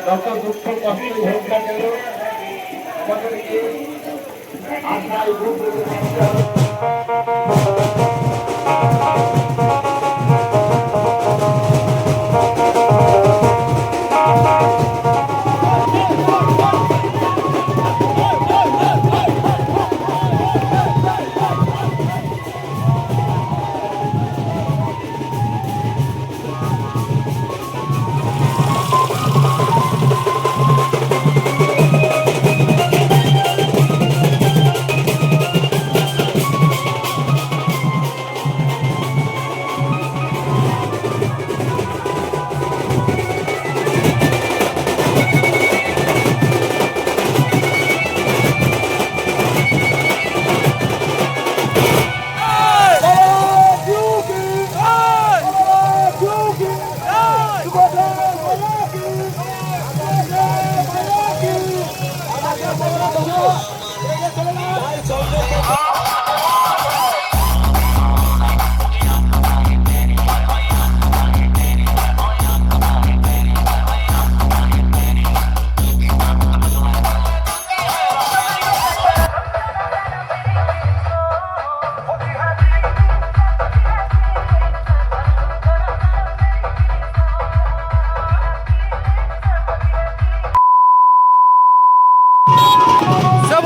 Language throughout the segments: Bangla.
যত দুঃখ কষ্ট হোক না কেন আমাদেরকে আশায় বুক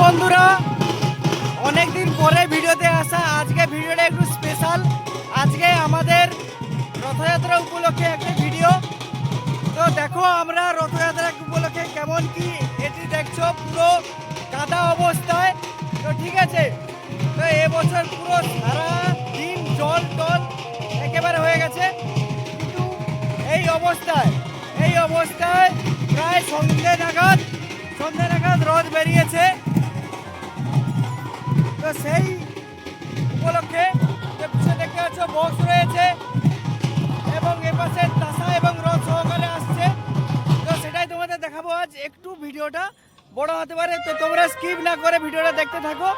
বন্ধুরা, অনেকদিন পরে ভিডিওতে আসা। আজকে ভিডিওটা একটু স্পেশাল। আজকে আমাদের রথযাত্রা উপলক্ষে একটা ভিডিও। তো দেখো আমরা রথযাত্রা উপলক্ষে কেমন কি এটি দেখছো, পুরো কাদা অবস্থায়। তো ঠিক আছে, তো এবছর পুরো সারা দিন জল টল একেবারে হয়ে গেছে। কিন্তু এই অবস্থায় প্রায় সন্ধ্যে নাগাদ রথ বেরিয়েছে। তো সেই উপলক্ষে পিছনে দেখতে পাচ্ছ বক্স রয়েছে এবং এপাশে তাসা এবং রথ সহকারে আসছে। তো সেটাই তোমাদের দেখাবো আজ। একটু ভিডিওটা বড় হতে পারে, তো তোমরা স্কিপ না করে ভিডিওটা দেখতে থাকো।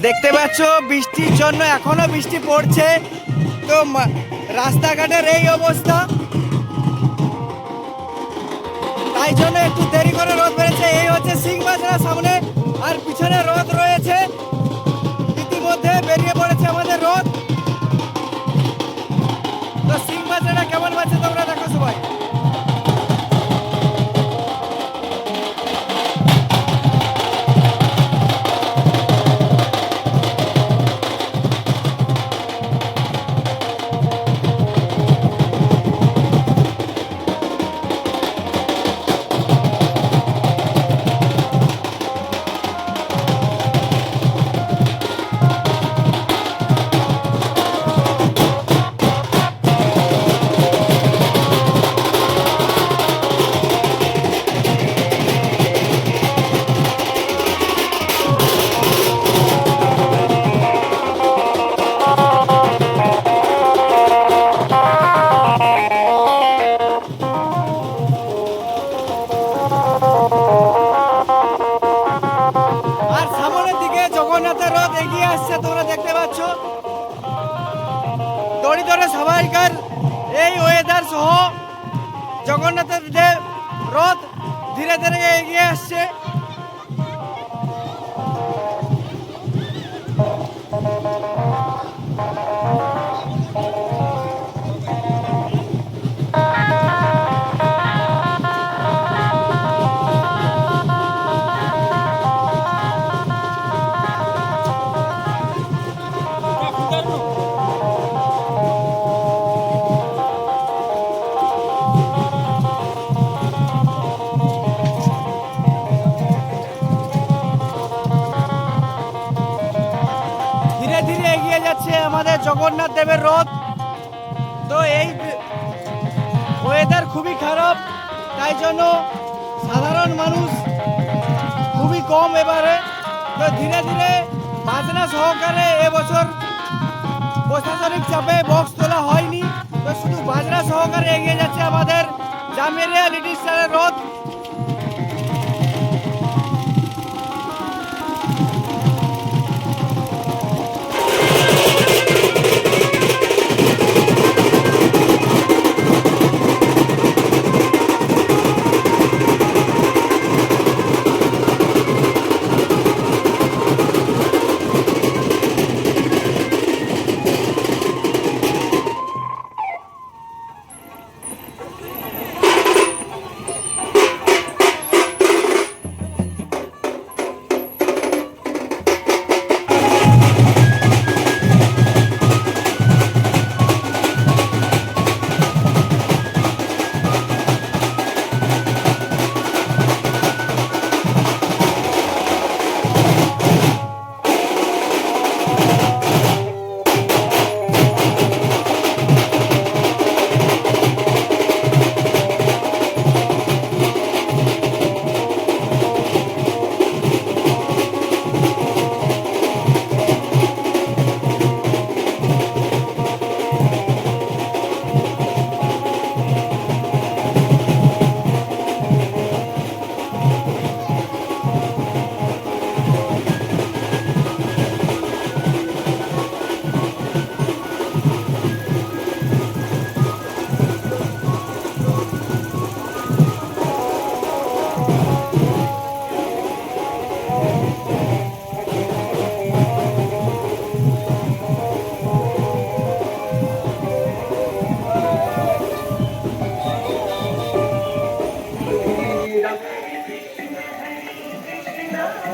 দেখতে পাচ্ছ বৃষ্টির জন্য এখনো বৃষ্টি পড়ছে। তো রাস্তাঘাটের এই অবস্থা, তাই জন্য একটু দেরি করে রথ বেড়েছে। এই হচ্ছে সিংবাজার সামনে, আর পিছনে রথ রয়েছে। ইতিমধ্যে বেরিয়ে পড়েছে আমাদের রথ। তো সিংবাজারটা কেমন বাজছে তোমরা দেখো সবাই। তোমরা দেখতে পাচ্ছ দড়ি ধরে সবাইকার এই ওয়েদার সহ জগন্নাথের দেব রথ ধীরে ধীরে এগিয়ে আসছে। আমাদের জগন্নাথ দেবের রথ। তো এই ওয়েদার খুবই খারাপ, তাই জন্য সাধারণ মানুষ খুবই কম এবারে। তো ধীরে ধীরে বাজনা সহকারে এবছর প্রশাসনিক চাপে বক্স তোলা হয়নি, তো শুধু বাজনা সহকারে এগিয়ে যাচ্ছে আমাদের জামিরিয়া লিটিল স্টারের রথ।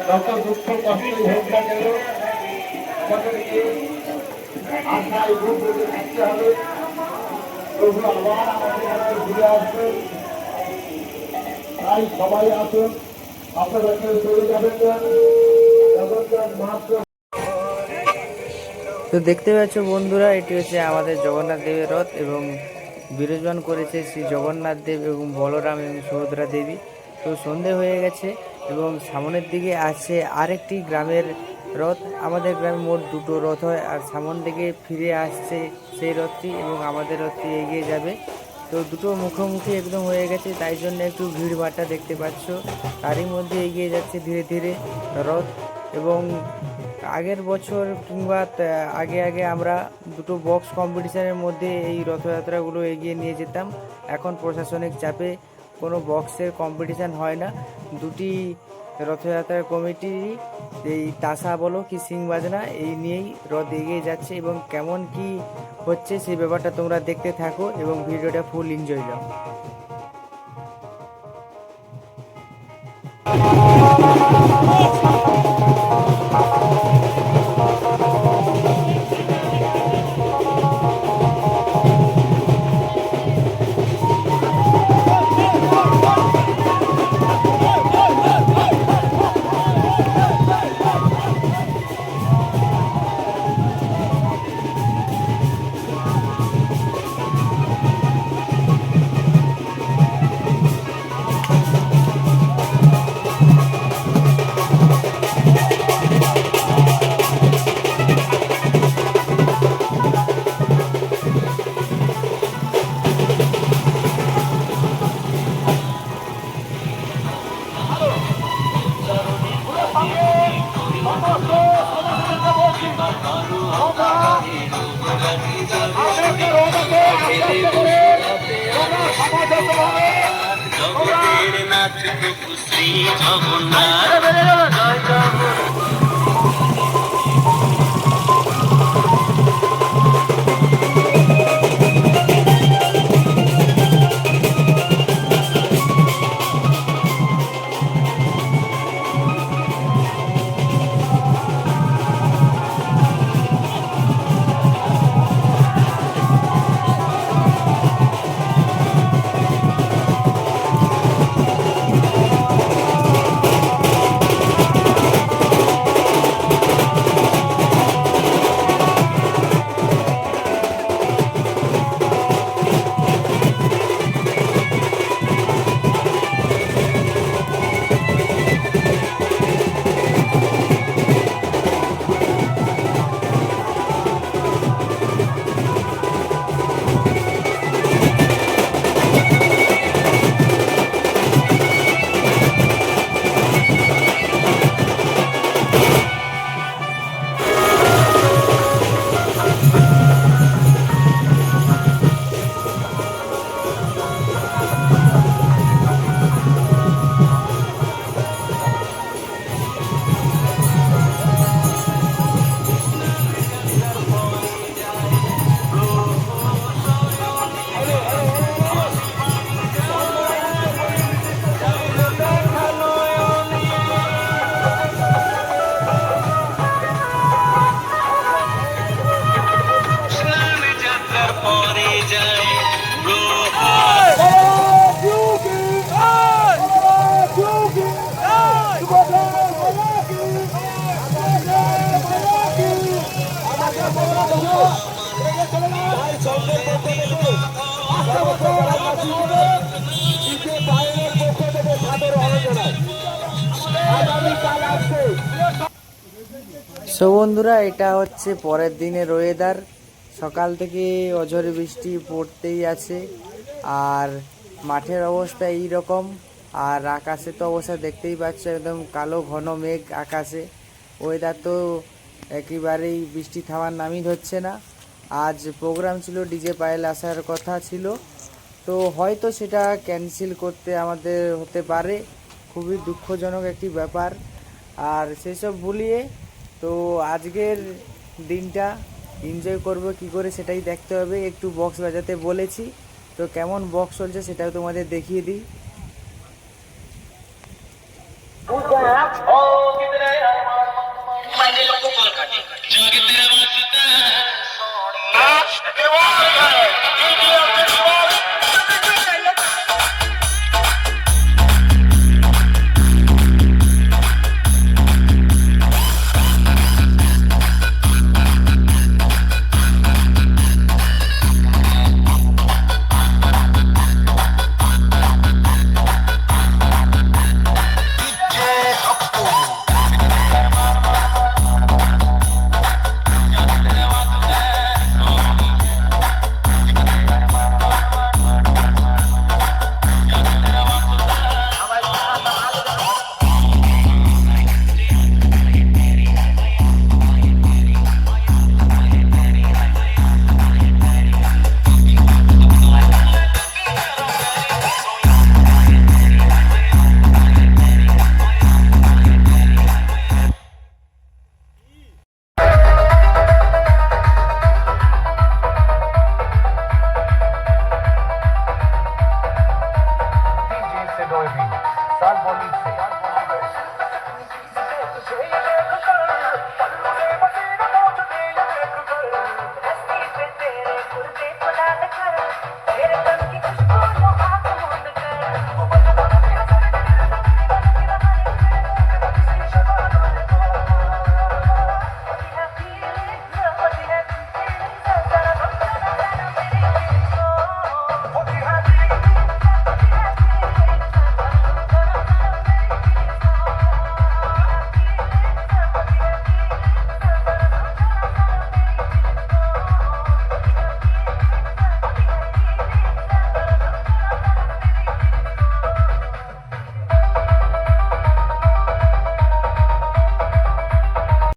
যত দুঃখ কষ্টই হোক না কেন আমাদেরকে আশায় বুক বেঁধে থাকতে হবে। প্রভু আবার আমাদের কাছে ঘুরে আসবেন, তাই সবাই আসুন, আপনারা কেউ চলে যাবেন না। জগন্নাথ মাত্র তো দেখতে পাচ্ছ বন্ধুরা, এটি হচ্ছে আমাদের জগন্নাথ দেবের রথ এবং বিরাজমান করেছে শ্রী জগন্নাথ দেব এবং বলরাম এবং সুভদ্রা দেবী। তো সন্ধে হয়ে গেছে এবং সামনের দিকে আছে আরেকটি গ্রামের রথ। আমাদের গ্রামে মোট দুটো রথ হয়, আর সামন দিকে ফিরে আসছে সেই রথটি এবং আমাদের রথটি এগিয়ে যাবে। তো দুটো মুখোমুখি একদম হয়ে গেছে, তাই জন্য একটু ভিড়ভাড়টা দেখতে পাচ্ছ। তারই মধ্যে এগিয়ে যাচ্ছে ধীরে ধীরে রথ। এবং আগের বছর কিংবা আগে আগে আমরা দুটো বক্স কম্পিটিশনের মধ্যে এই রথযাত্রাগুলো এগিয়ে নিয়ে যেতাম। এখন প্রশাসনিক চাপে কোনো বক্সের কম্পিটিশান হয় না। দুটি রথযাত্রার কমিটি এই তাসা বলো কি সিং বাজনা এই নিয়েই রথ এগিয়ে যাচ্ছে, এবং কেমন কি হচ্ছে সেই ব্যাপারটা তোমরা দেখতে থাকো এবং ভিডিওটা ফুল এনজয় দাও। শ্রী জগন্নাথ সো বন্ধুরা, এটা হচ্ছে পরের দিনের ওয়েদার। সকাল থেকে অঝরে বৃষ্টি পড়তেই আছে, আর মাঠের অবস্থা এই রকম। আর আকাশে তো অবস্থা দেখতেই পাচ্ছ, একদম কালো ঘন মেঘ আকাশে। ওয়েদার তো একেবারেই বৃষ্টি থামার নামই ধরছে না। আজ প্রোগ্রাম ছিল, ডিজে পায়েল আসার কথা ছিল, তো হয়তো সেটা ক্যান্সেল করতে আমাদের হতে পারে। খুবই দুঃখজনক একটি ব্যাপার। আর সেসব ভুলিয়ে তো আজকের দিনটা এনজয় করব কি করে সেটাই দেখতে হবে। একটু বক্স বাজাতে বলেছি, তো কেমন বক্স চলছে সেটাও তোমাদের দেখিয়ে দিই।